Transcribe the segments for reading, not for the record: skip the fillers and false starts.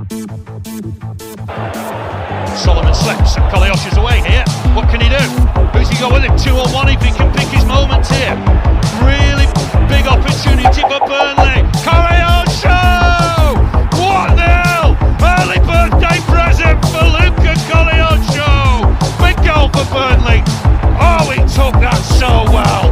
Solomon slips and Koleos is away here. What can he do? Who's he got with him? 2-on-1 if he can pick his moments here. Really big opportunity for Burnley. Koleos! 1-0! Early birthday present for Luca Koleos! Big goal for Burnley. Oh, he took that so well.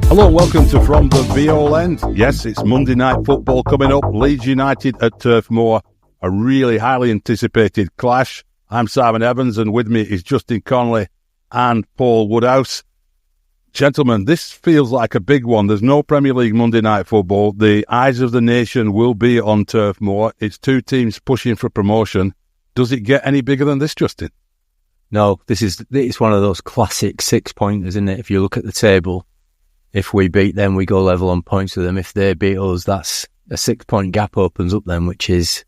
Hello, welcome to From the VO End. Yes, it's Monday Night Football coming up. Leeds United at Turf Moor. A really highly anticipated clash. I'm Simon Evans, and with me is Justin Connolly and Paul Woodhouse. Gentlemen, this feels like a big one. There's no Premier League Monday Night Football. The eyes of the nation will be on Turf Moor. It's two teams pushing for promotion. Does it get any bigger than this, Justin? No, it's one of those classic 6-pointers, isn't it? If you look at the table, if we beat them, we go level on points with them. If they beat us, that's a 6-point gap opens up then, which is,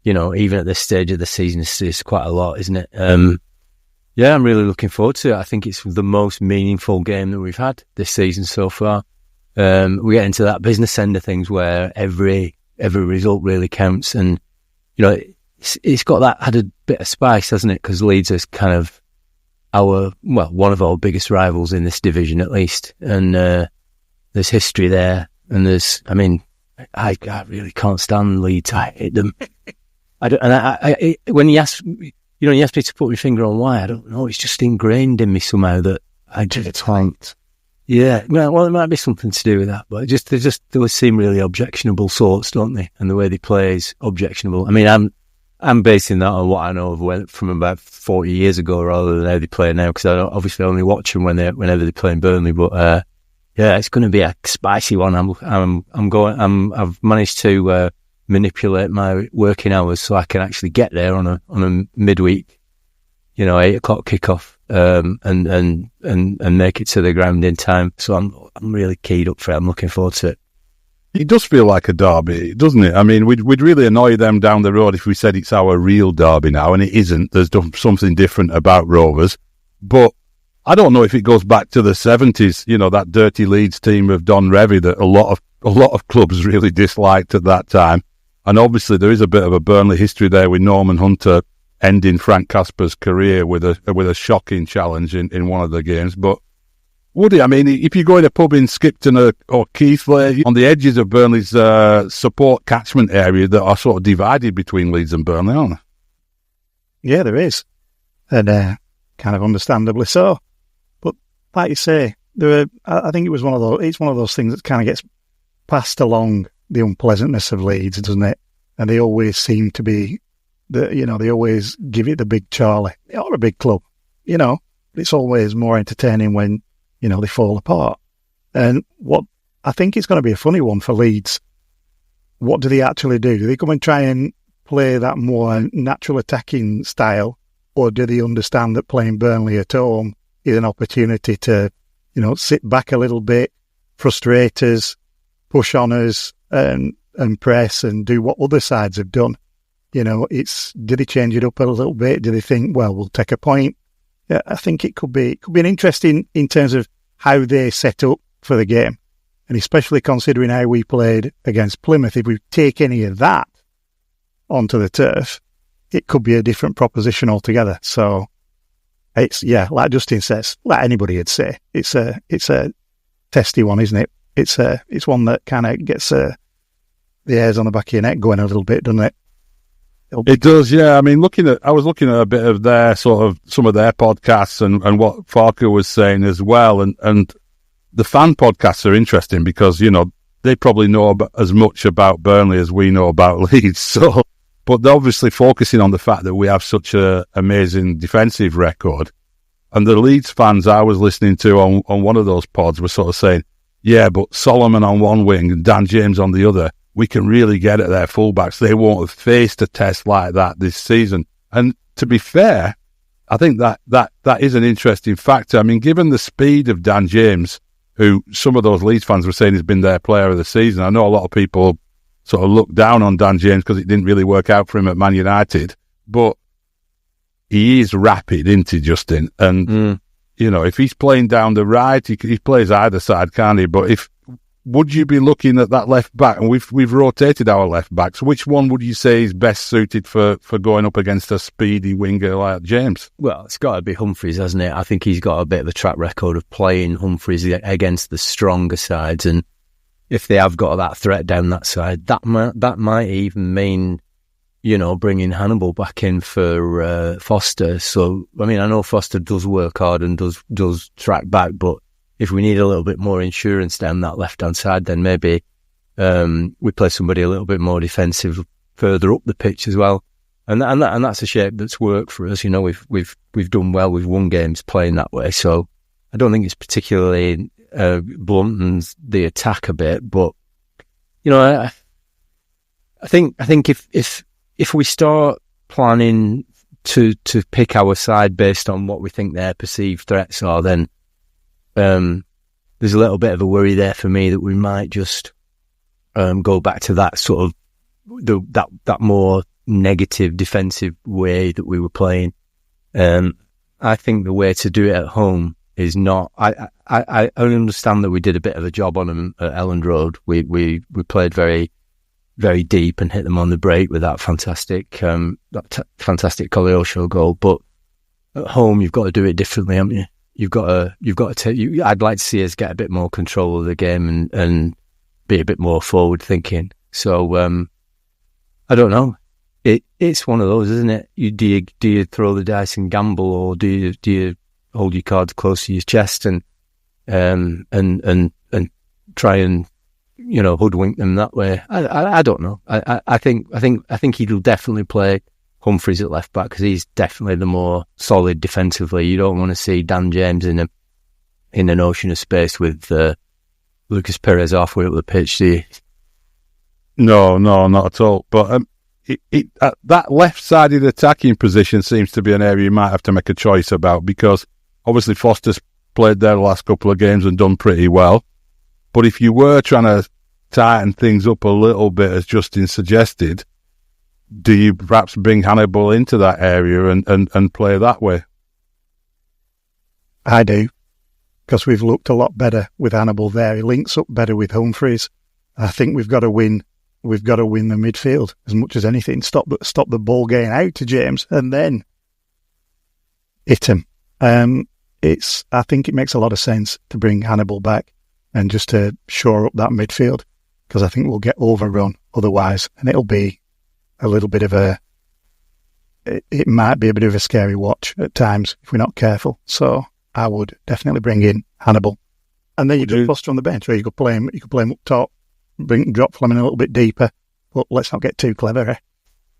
you know, even at this stage of the season, it's quite a lot, isn't it? Yeah, I'm really looking forward to it. I think it's the most meaningful game that we've had this season so far. We get into that business end of things where every result really counts, and you know, it's got that added bit of spice, hasn't it? Because Leeds is kind of one of our biggest rivals in this division, at least, and there's history there, and I really can't stand Leeds. I hate them. When you ask me to put my finger on why, I don't know. It's just ingrained in me somehow that I just can't. Yeah, well, it might be something to do with that, but they always seem really objectionable sorts, don't they? And the way they play is objectionable. I mean, I'm basing that on what I know of from about 40 years ago, rather than how they play now, because I obviously only watch them whenever they play in Burnley. But yeah, it's going to be a spicy one. I've managed to manipulate my working hours so I can actually get there on a midweek, 8:00 kickoff, and make it to the ground in time. So I'm really keyed up for it. I'm looking forward to it. It does feel like a derby, doesn't it? I mean, we'd really annoy them down the road if we said it's our real derby now, and it isn't. There's something different about Rovers. But I don't know if it goes back to the 70s, that dirty Leeds team of Don Revie that a lot of clubs really disliked at that time. And obviously there is a bit of a Burnley history there with Norman Hunter ending Frank Casper's career with a shocking challenge in one of the games. But Woody, I mean, if you go in a pub in Skipton or Keighley, on the edges of Burnley's support catchment area that are sort of divided between Leeds and Burnley, aren't there? Yeah, there is. And kind of understandably so. But like you say, I think it's one of those things that kind of gets passed along, the unpleasantness of Leeds, doesn't it? And they always seem to be, they always give it the big Charlie. They are a big club, It's always more entertaining when, they fall apart. And what I think it's going to be a funny one for Leeds. What do they actually do? Do they come and try and play that more natural attacking style, or do they understand that playing Burnley at home is an opportunity to, sit back a little bit, frustrate us, push on us, and press and do what other sides have done? Do they change it up a little bit? Do they think, well, we'll take a point? Yeah, I think it could be an interesting in terms of how they set up for the game, and especially considering how we played against Plymouth. If we take any of that onto the turf, it could be a different proposition altogether. So it's, like Justin says, like anybody would say, it's a testy one, isn't it? It's one that kind of gets the hairs on the back of your neck going a little bit, doesn't it? It does, yeah. I mean, I was looking at a bit of their some of their podcasts and what Farker was saying as well, and the fan podcasts are interesting because they probably know as much about Burnley as we know about Leeds. So, but they're obviously focusing on the fact that we have such an amazing defensive record, and the Leeds fans I was listening to on one of those pods were sort of saying, yeah, but Solomon on one wing and Dan James on the other, we can really get at their fullbacks. They won't have faced a test like that this season. And to be fair, I think that is an interesting factor. I mean, given the speed of Dan James, who some of those Leeds fans were saying has been their player of the season, I know a lot of people sort of look down on Dan James because it didn't really work out for him at Man United, but he is rapid, isn't he, Justin? And, if he's playing down the right, he plays either side, can't he? But if would you be looking at that left back? And we've rotated our left backs. Which one would you say is best suited for going up against a speedy winger like James? Well, it's got to be Humphreys, hasn't it? I think he's got a bit of a track record of playing Humphreys against the stronger sides, and if they have got that threat down that side, that might even mean, bringing Hannibal back in for Foster. So, I mean, I know Foster does work hard and does track back, but if we need a little bit more insurance down that left-hand side, then maybe we play somebody a little bit more defensive further up the pitch as well. And that's a shape that's worked for us. We've done well. We've won games playing that way. So I don't think it's particularly bluntens the attack a bit. But I think if we start planning to pick our side based on what we think their perceived threats are, then there's a little bit of a worry there for me that we might just go back to that sort of that more negative defensive way that we were playing. I think the way to do it at home is not. I understand that we did a bit of a job on them at Elland Road. We played very, very deep and hit them on the break with that fantastic Koleosho goal. But at home, you've got to do it differently, haven't you? You've got to take. I'd like to see us get a bit more control of the game and be a bit more forward thinking. So I don't know. It's one of those, isn't it? Do you throw the dice and gamble, or do you hold your cards close to your chest and try and hoodwink them that way? I don't know. I think he'll definitely play Humphreys at left back because he's definitely the more solid defensively. You don't want to see Dan James in an ocean of space with Lucas Perez halfway up the pitch, do you? No, not at all. But that left-sided attacking position seems to be an area you might have to make a choice about, because obviously Foster's played there the last couple of games and done pretty well. But if you were trying to tighten things up a little bit, as Justin suggested, do you perhaps bring Hannibal into that area and play that way? I do, because we've looked a lot better with Hannibal there. He links up better with Humphreys. I think we've got to win. We've got to win the midfield as much as anything. Stop the ball getting out to James and then hit him. I think it makes a lot of sense to bring Hannibal back and just to shore up that midfield, because I think we'll get overrun otherwise, and it'll be a little bit of it might be a bit of a scary watch at times if we're not careful. So I would definitely bring in Hannibal, and then you do Foster on the bench, or you could play him up top, drop Fleming a little bit deeper, but let's not get too clever.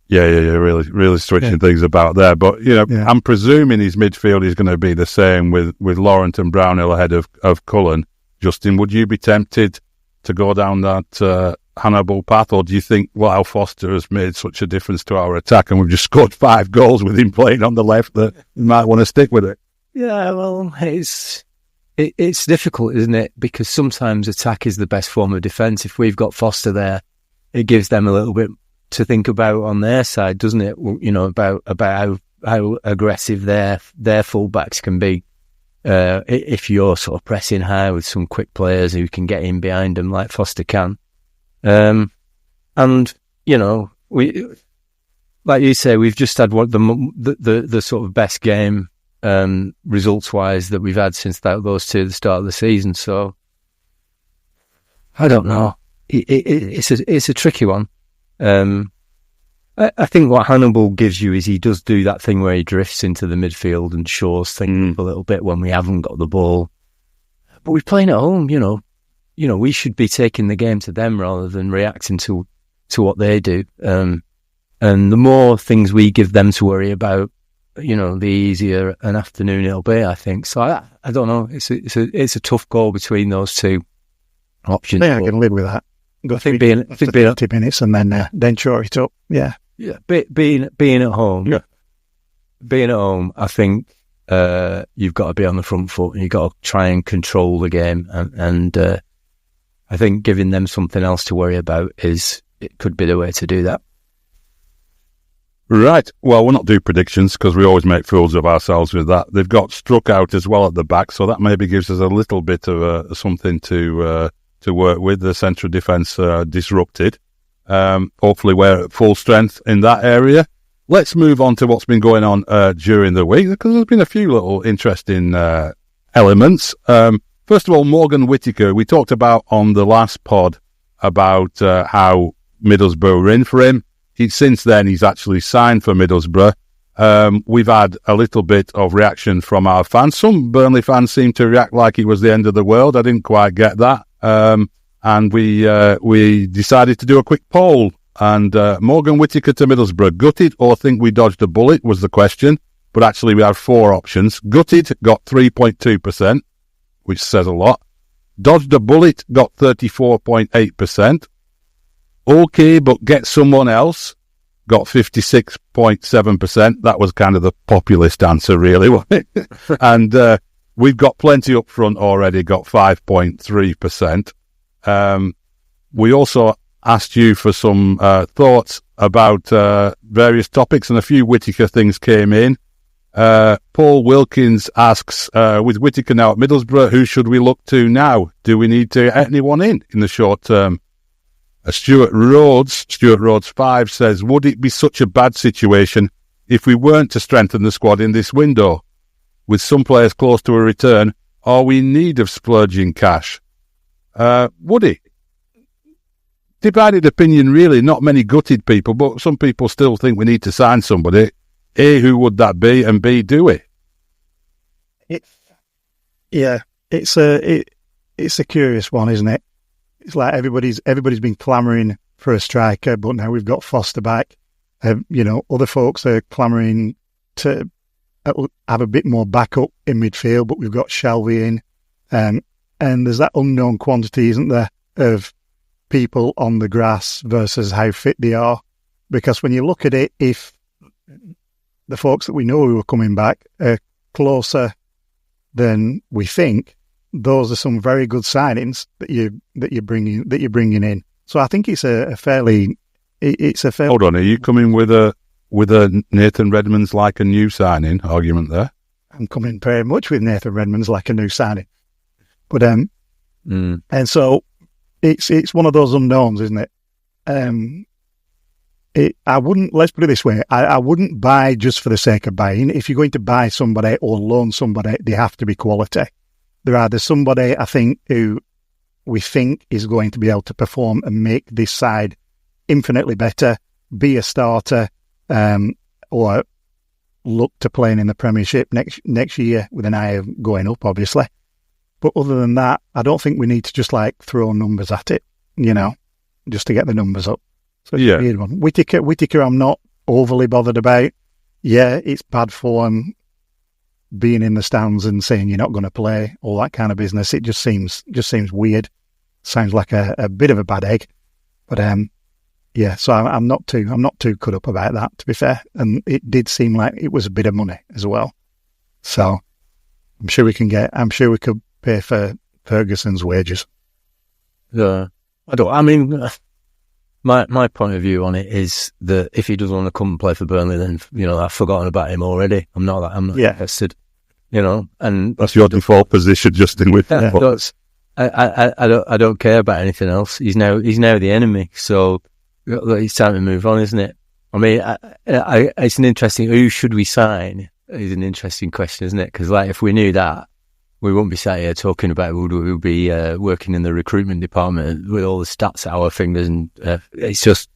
Yeah, really switching things about there. But I'm presuming his midfield is going to be the same with Laurent and Brownhill ahead of Cullen. Justin, would you be tempted to go down that Hannibal path, or do you think Al Foster has made such a difference to our attack and we've just scored 5 goals with him playing on the left that you might want to stick with it? Yeah, well, it's difficult, isn't it? Because sometimes attack is the best form of defence. If we've got Foster there, it gives them a little bit to think about on their side, doesn't it? About how aggressive their fullbacks can be. If you're sort of pressing high with some quick players who can get in behind them like Foster can. We, like you say, we've just had one the sort of best game results wise that we've had since those two at the start of the season. So I don't know. It's a tricky one. I think what Hannibal gives you is he does do that thing where he drifts into the midfield and shores things up a little bit when we haven't got the ball. But we're playing at home, we should be taking the game to them rather than reacting to what they do. And the more things we give them to worry about, the easier an afternoon it'll be, I think. So I don't know. It's a tough goal between those two options. I can live with that. Go through 30 minutes and then shore it up. Yeah. Yeah. Being at home. Yeah. Being at home, I think you've got to be on the front foot and you've got to try and control the game. And I think giving them something else to worry about it could be the way to do that. Right. Well, we'll not do predictions because we always make fools of ourselves with that. They've got struck out as well at the back, so that maybe gives us a little bit of something to to work with. The central defence disrupted. Hopefully we're at full strength in that area. Let's move on to what's been going on during the week, because there's been a few little interesting elements. First of all, Morgan Whittaker. We talked about on the last pod about how Middlesbrough were in for him. Since then, he's actually signed for Middlesbrough. We've had a little bit of reaction from our fans. Some Burnley fans seem to react like it was the end of the world. I didn't quite get that. And we decided to do a quick poll. And Morgan Whittaker to Middlesbrough, gutted or think we dodged a bullet was the question. But actually we had 4 options. Gutted got 3.2%, which says a lot. Dodged a bullet got 34.8%. Okay, but get someone else got 56.7%. That was kind of the populist answer, really, wasn't it? And we've got plenty up front already, got 5.3%. We also asked you for some thoughts about various topics, and a few Whittaker things came in. Paul Wilkins asks, with Whittaker now at Middlesbrough, who should we look to now? Do we need to get anyone in the short term? Stuart Rhodes 5 says, would it be such a bad situation if we weren't to strengthen the squad in this window? With some players close to a return, are we in need of splurging cash? Would it? Divided opinion, really. Not many gutted people, but some people still think we need to sign somebody. A, who would that be? And B, do we? It's a curious one, isn't it? It's like everybody's been clamouring for a striker, but now we've got Foster back. Other folks are clamouring to have a bit more backup in midfield, but we've got Shelby in. And there's that unknown quantity, isn't there, of people on the grass versus how fit they are. Because when you look at it, if the folks that we know who are coming back are closer than we think, those are some very good signings that you're bringing in. So I think it's a fairly. Hold on, are you coming with a Nathan Redmond's like a new signing argument there? I'm coming very much with Nathan Redmond's like a new signing, but and so it's one of those unknowns, isn't it? I wouldn't. Let's put it this way: I wouldn't buy just for the sake of buying. If you're going to buy somebody or loan somebody, they have to be quality. They're either somebody, I think, who we think is going to be able to perform and make this side infinitely better, be a starter, or look to playing in the Premiership next year with an eye of going up, obviously. But other than that, I don't think we need to just like throw numbers at it, just to get the numbers up. So it's a weird one. Whittaker, I'm not overly bothered about. Yeah, it's bad form. Being in the stands and saying you're not going to play, all that kind of business, it just seems weird. Sounds like a bit of a bad egg, but so I'm not too cut up about that, to be fair. And it did seem like it was a bit of money as well. So I'm sure we could pay for Ferguson's wages. Yeah, my point of view on it is that if he doesn't want to come and play for Burnley, then I've forgotten about him already. I'm not interested. And that's your default position, Justin. With I don't care about anything else. He's now the enemy, so it's time to move on, isn't it? I mean, it's an interesting. Who should we sign? Is an interesting question, isn't it? Because if we knew that, we wouldn't be sat here talking about. We'd be working in the recruitment department with all the stats at our fingers, and it's just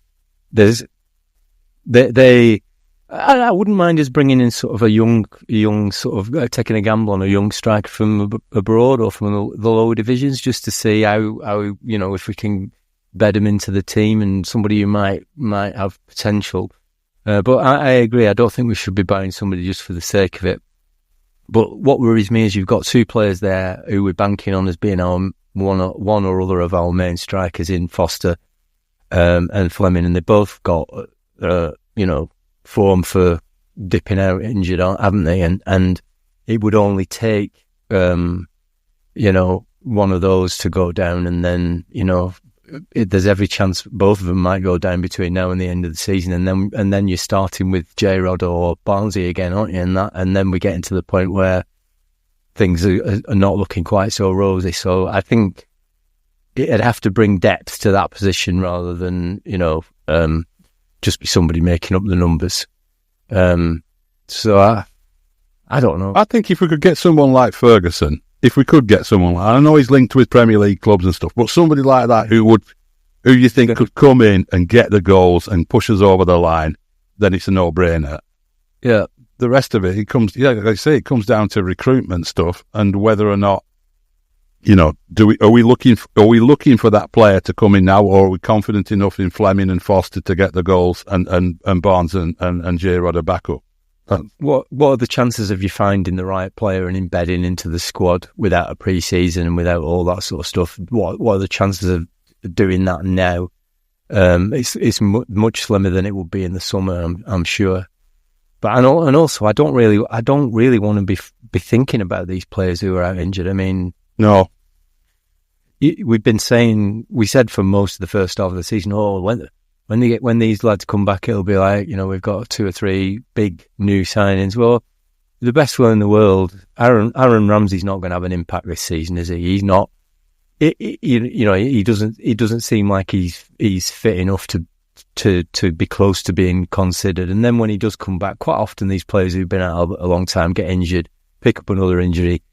I wouldn't mind us bringing in sort of a young sort of taking a gamble on a young striker from abroad or from the lower divisions, just to see how if we can bed him into the team and somebody who might have potential. But I agree. I don't think we should be buying somebody just for the sake of it. But what worries me is you've got 2 players there who we're banking on as being our one or other of our main strikers in Foster and Fleming, and they both got form for dipping out injured, haven't they? And it would only take one of those to go down, and then there's every chance both of them might go down between now and the end of the season, and then you're starting with J-Rod or Barnsley again, aren't you? And then we get into the point where things are not looking quite so rosy. So I think it'd have to bring depth to that position rather than, just be somebody making up the numbers. So I don't know. I think if we could get someone like Ferguson, I know he's linked with Premier League clubs and stuff, but somebody like that who you think could come in and get the goals and push us over the line, then it's a no-brainer. Yeah. The rest of it, like I say, it comes down to recruitment stuff and whether or not, are we looking for that player to come in now, or are we confident enough in Fleming and Foster to get the goals and Barnes and J-Rod a backup? What are the chances of you finding the right player and embedding into the squad without a pre-season and without all that sort of stuff? What are the chances of doing that now? It's much slimmer than it would be in the summer, I'm sure. But and also, I don't really want to be thinking about these players who are out injured. I mean, no. We said for most of the first half of the season, when these lads come back, it'll be like, we've got 2 or 3 big new signings. Well, the best one in the world, Aaron Ramsey's not going to have an impact this season, is he? He's not. He doesn't seem like he's fit enough to be close to being considered. And then when he does come back, quite often these players who've been out a long time get injured, pick up another injury,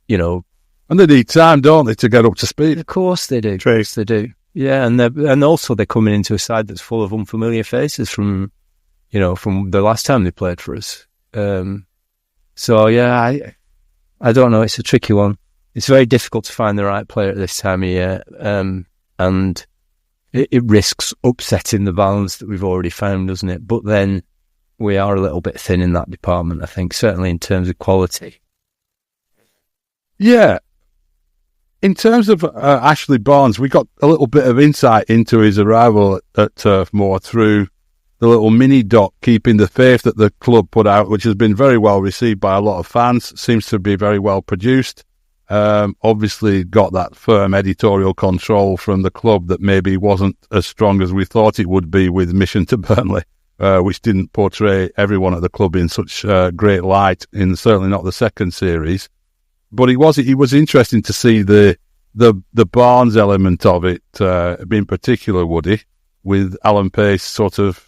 And they need time, don't they, to get up to speed? Of course they do. True. Of course they do. Yeah, and also they're coming into a side that's full of unfamiliar faces from the last time they played for us. So yeah, I don't know. It's a tricky one. It's very difficult to find the right player at this time of year, and it risks upsetting the balance that we've already found, doesn't it? But then we are a little bit thin in that department, I think, certainly in terms of quality. Yeah. In terms of Ashley Barnes, we got a little bit of insight into his arrival at Turf Moor through the little mini doc, Keeping the Faith, that the club put out, which has been very well received by a lot of fans. Seems to be very well produced. Obviously got that firm editorial control from the club that maybe wasn't as strong as we thought it would be with Mission to Burnley, which didn't portray everyone at the club in such great light, certainly not the second series. But it was interesting to see the Barnes element of it, in particular, Woody, with Alan Pace sort of,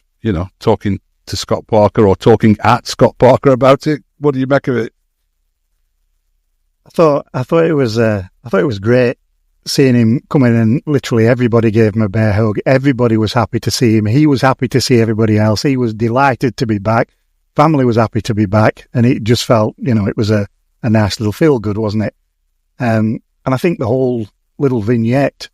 talking to Scott Parker or talking at Scott Parker about it. What do you make of it? I thought it was great seeing him come in, and literally everybody gave him a bear hug. Everybody was happy to see him. He was happy to see everybody else. He was delighted to be back. Family was happy to be back, and it just felt, it was a nice little feel-good, wasn't it? And I think the whole little vignette,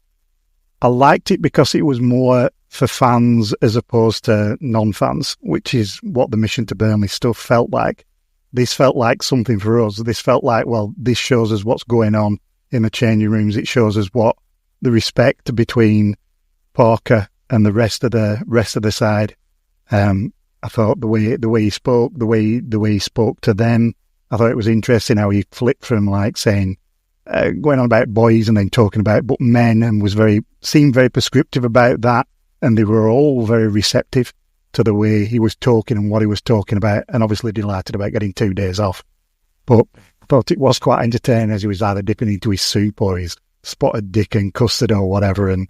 I liked it because it was more for fans as opposed to non-fans, which is what the Mission to Burnley stuff felt like. This felt like something for us. This felt like, well, this shows us what's going on in the changing rooms. It shows us what the respect between Parker and the rest of the side. I thought the way he spoke, the way he spoke to them, I thought it was interesting how he flipped from saying, going on about boys and then talking about but men, and seemed very prescriptive about that. And they were all very receptive to the way he was talking and what he was talking about, and obviously delighted about getting 2 days off. But I thought it was quite entertaining as he was either dipping into his soup or his spotted dick and custard or whatever, and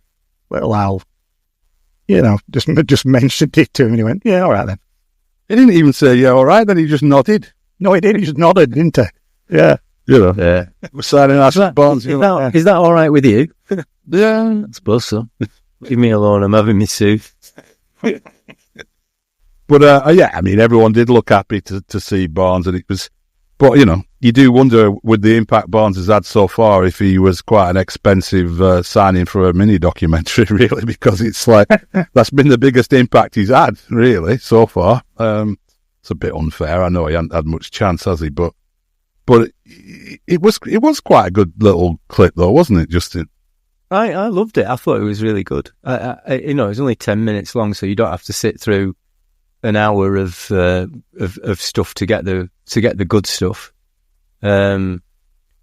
little Al, just mentioned it to him and he went, yeah, all right then. He didn't even say, yeah, all right, then he just nodded. No, he did. He just nodded, didn't he? Yeah. Yeah. We're signing Ashley Barnes. Is that all right with you? Yeah. I suppose so. Leave me alone. I'm having my soup. But, everyone did look happy to see Barnes, and it was, but, you do wonder with the impact Barnes has had so far if he was quite an expensive signing for a mini documentary, really, because it's like, that's been the biggest impact he's had, really, so far. It's a bit unfair. I know he hasn't had much chance, has he? But it was quite a good little clip, though, wasn't it, Justin? I loved it. I thought it was really good. It was only 10 minutes long, so you don't have to sit through an hour of stuff to get the good stuff. It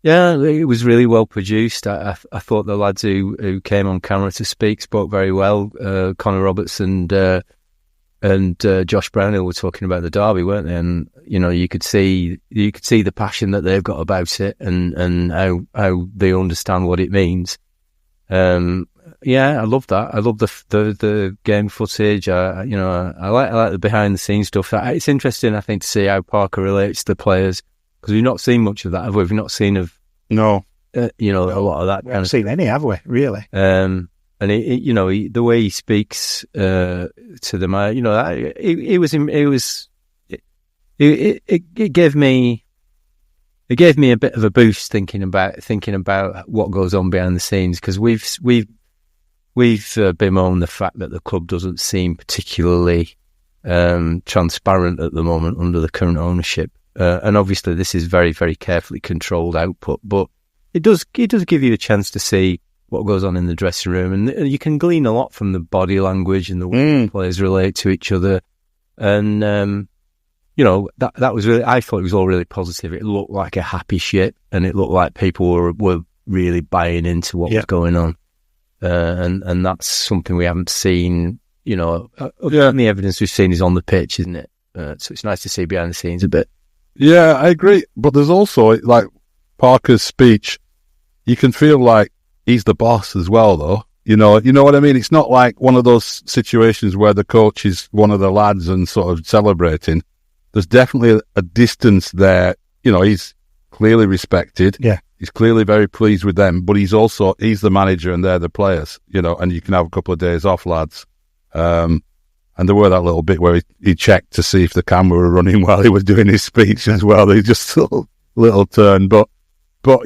was really well produced. I thought the lads who came on camera to speak spoke very well. Connor Roberts and Josh Brownhill were talking about the derby, weren't they? And you could see the passion that they've got about it, and how they understand what it means. Yeah, I love that. I love the game footage. I like the behind the scenes stuff. It's interesting, I think, to see how Parker relates to the players, because we've not seen much of that, have we? We've not seen a lot of that. We haven't seen any, have we? Really? And the way he speaks to them, it gave me a bit of a boost thinking about what goes on behind the scenes, because we've bemoaned the fact that the club doesn't seem particularly transparent at the moment under the current ownership, and obviously this is very, very carefully controlled output, but it does give you a chance to see what goes on in the dressing room, and you can glean a lot from the body language and the way the players relate to each other, and that was really, I thought it was all really positive. It looked like a happy ship, and it looked like people were really buying into what was going on. And that's something we haven't seen, the evidence we've seen is on the pitch, isn't it? So it's nice to see behind the scenes a bit. Yeah, I agree. But there's also, like, Parker's speech, you can feel like he's the boss as well, though. You know what I mean? It's not like one of those situations where the coach is one of the lads and sort of celebrating. There's definitely a distance there. He's clearly respected. Yeah. He's clearly very pleased with them, but he's the manager and they're the players, and you can have a couple of days off, lads. And there were that little bit where he checked to see if the camera were running while he was doing his speech as well. He just little turn, but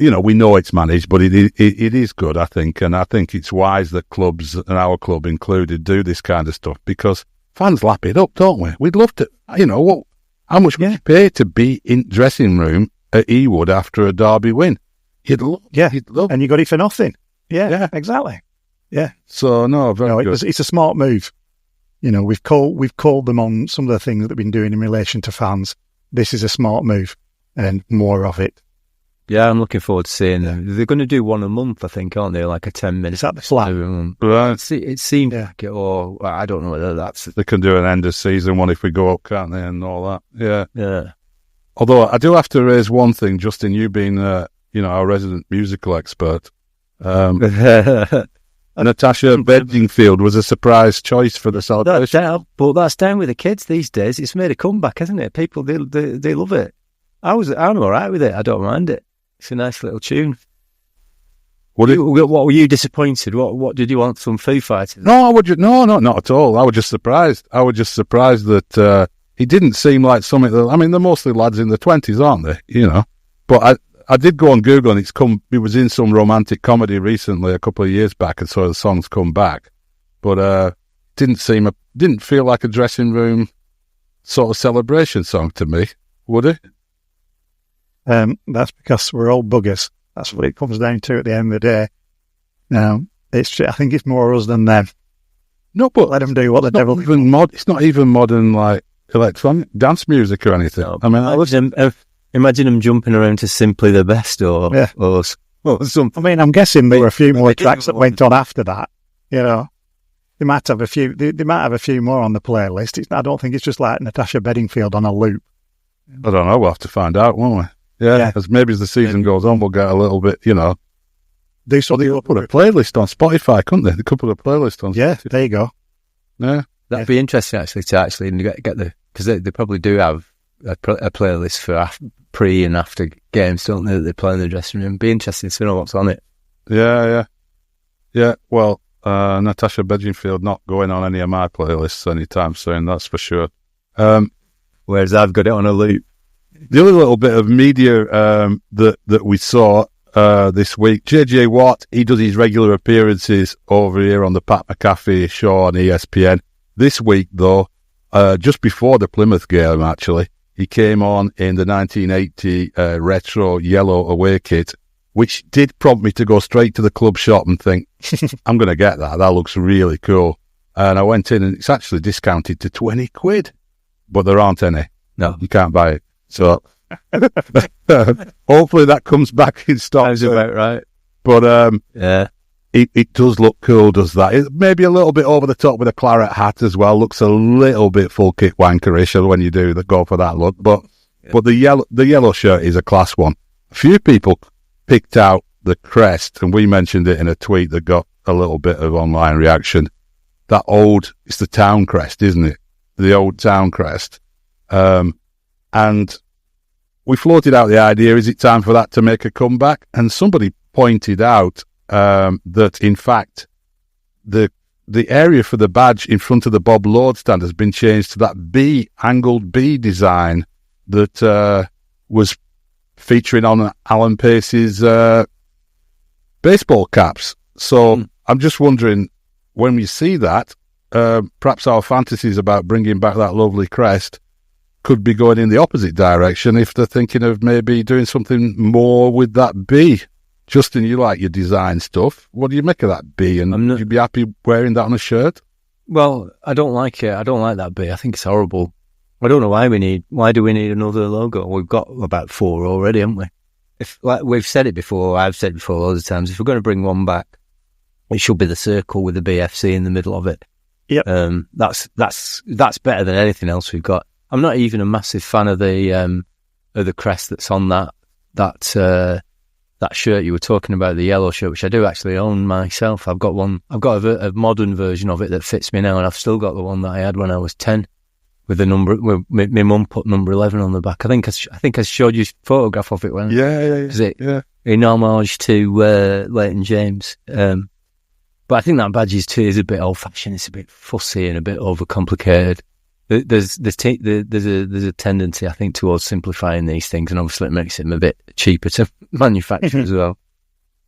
we know it's managed, but it is good, I think, and I think it's wise that clubs, and our club included, do this kind of stuff, because fans lap it up, don't we? We'd love to, how much would you pay to be in dressing room at Ewood after a derby win? You'd love, and you got it for nothing. Yeah, exactly. Yeah. So very good. It's a smart move. We've called them on some of the things that they've been doing in relation to fans. This is a smart move, and more of it. Yeah, I'm looking forward to seeing them. They're going to do one a month, I think, aren't they? Like a 10-minute. Is that the flat? Right. It seems like it, or I don't know whether that's... They can do an end of season one if we go up, can't they, and all that. Yeah. Yeah. Although I do have to raise one thing, Justin, you being, our resident musical expert. Natasha Bedingfield was a surprise choice for the celebration. But that's down with the kids these days. It's made a comeback, hasn't it? People, they love it. I'm all right with it. I don't mind it. It's a nice little tune. What were you disappointed? What did you want? Some Foo Fighters? No, not at all. I was just surprised. That it didn't seem like something that, they're mostly lads in the 20s, aren't they? But I did go on Google, and it was in some romantic comedy recently, a couple of years back, and so the song's come back. But didn't feel like a dressing room sort of celebration song to me, would it? That's because we're all buggers. That's what it comes down to at the end of the day. Now, I think it's more us than them. No, but let them do what the devil. It's not even modern, like, electronic dance music or anything. No, imagine them jumping around to Simply the Best or something. I'm guessing there were a few more tracks that went on after that. They might have a few. They might have a few more on the playlist. I don't think it's just like Natasha Bedingfield on a loop. I don't know. We'll have to find out, won't we? Yeah, as maybe as the season goes on, we'll get a little bit, Do something. They could put a playlist on Spotify, couldn't they? They could put a playlist on. Yeah, there you go. Yeah, that'd be interesting actually to get because they probably do have a playlist for pre and after games, don't they? That they play in the dressing room. Be interesting to know what's on it. Yeah. Well, Natasha Bedingfield not going on any of my playlists anytime soon. That's for sure. Whereas I've got it on a loop. The other little bit of media that we saw this week, JJ Watt, he does his regular appearances over here on the Pat McAfee show on ESPN. This week, though, just before the Plymouth game, actually, he came on in the 1980 retro yellow away kit, which did prompt me to go straight to the club shop and think, I'm going to get that. That looks really cool. And I went in, and it's actually discounted to 20 quid, but there aren't any. No, you can't buy it. So hopefully that comes back in stock. Sounds about right. But yeah, it does look cool, does that? It maybe a little bit over the top with a claret hat as well. Looks a little bit full kit wankerish when you do go for that look. But the yellow shirt is a class one. A few people picked out the crest, and we mentioned it in a tweet that got a little bit of online reaction. It's the town crest, isn't it? The old town crest. And we floated out the idea, is it time for that to make a comeback? And somebody pointed out that, in fact, the area for the badge in front of the Bob Lord stand has been changed to that angled B design that was featuring on Alan Pace's baseball caps. So I'm just wondering, when we see that, perhaps our fantasies about bringing back that lovely crest could be going in the opposite direction if they're thinking of maybe doing something more with that B. Justin, you like your design stuff. What do you make of that B? And would you be happy wearing that on a shirt? Well, I don't like it. I don't like that B. I think it's horrible. I don't know why do we need another logo? We've got about 4 already, haven't we? Like we've said it before, I've said it before loads of times, if we're going to bring one back, it should be the circle with the BFC in the middle of it. Yep. That's better than anything else we've got. I'm not even a massive fan of the crest that's on that shirt you were talking about, the yellow shirt, which I do actually own myself. I've got one. I've got a modern version of it that fits me now, and I've still got the one that I had when I was 10, with the number. My mum put number 11 on the back. I think I showed you a photograph of it when. Yeah. In homage to Leighton James. But I think that badge is a bit old-fashioned. It's a bit fussy and a bit overcomplicated. There's a tendency, I think, towards simplifying these things, and obviously it makes them a bit cheaper to manufacture as well.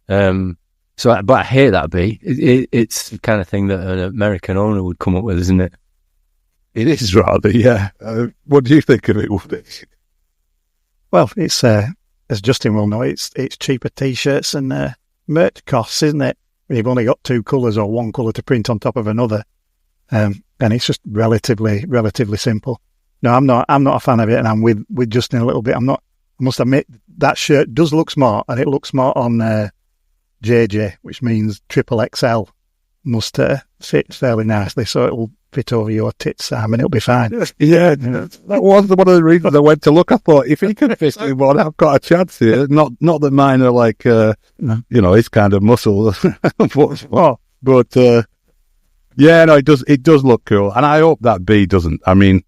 But I hate that B. It's the kind of thing that an American owner would come up with, isn't it? It is rather, yeah. What do you think of it, Woody? Well, it's as Justin will know, it's cheaper T-shirts and merch costs, isn't it? You've only got 2 colours or 1 colour to print on top of another, and it's just relatively simple. No, I'm not a fan of it, and I'm with Justin a little bit. I must admit that shirt does look smart, and it looks smart on JJ, which means triple XL. Must fit fairly nicely, so it'll fit over your tits, Sam, and it'll be fine. Yeah, that was one of the reasons I went to look. I thought, if he can fit me one, I've got a chance here. Not that mine are like, it's kind of muscle. but yeah, no, it does look cool. And I hope that B doesn't. I mean,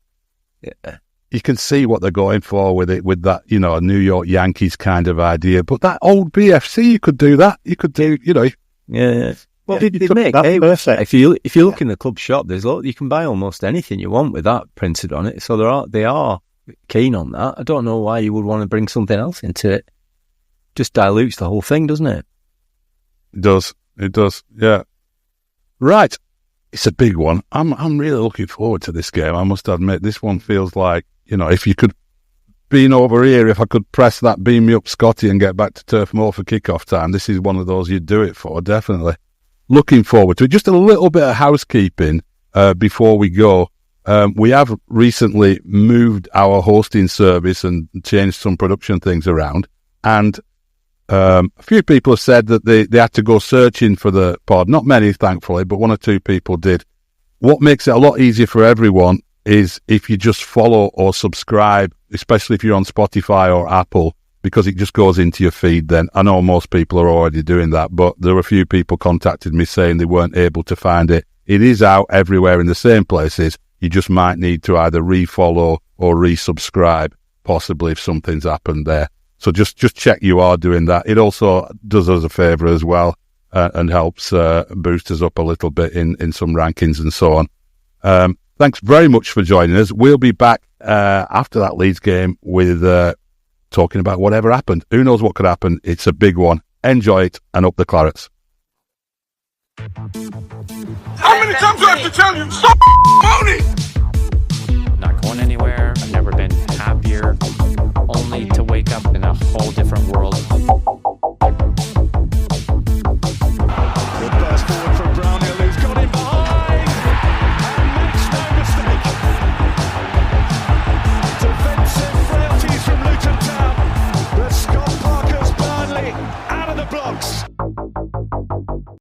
you can see what they're going for with it, with that, a New York Yankees kind of idea. But that old BFC, you could do that. You could do, Yeah. Well, they make that perfect. If you look in the club shop, you can buy almost anything you want with that printed on it. So they are keen on that. I don't know why you would want to bring something else into it. Just dilutes the whole thing, doesn't it? It does. Yeah. Right. It's a big one. I'm really looking forward to this game. I must admit, this one feels like, if you could, being over here, if I could press that beam me up Scotty and get back to Turf Moor for kickoff time, this is one of those you'd do it for, definitely. Looking forward to it. Just a little bit of housekeeping before we go. We have recently moved our hosting service and changed some production things around. And a few people have said that they had to go searching for the pod. Not many, thankfully, but 1 or 2 people did. What makes it a lot easier for everyone is if you just follow or subscribe, especially if you're on Spotify or Apple, because it just goes into your feed then. I know most people are already doing that, but there were a few people contacted me saying they weren't able to find it. It is out everywhere in the same places. You just might need to either refollow or resubscribe, possibly if something's happened there. So just check you are doing that. It also does us a favour as well, and helps boost us up a little bit in some rankings and so on. Thanks very much for joining us. We'll be back after that Leeds game with talking about whatever happened. Who knows what could happen? It's a big one. Enjoy it, and up the Clarets. How many times do I have to tell you? Stop moaning! Not going anywhere. I've never been happier. Only to wake up in a whole different world.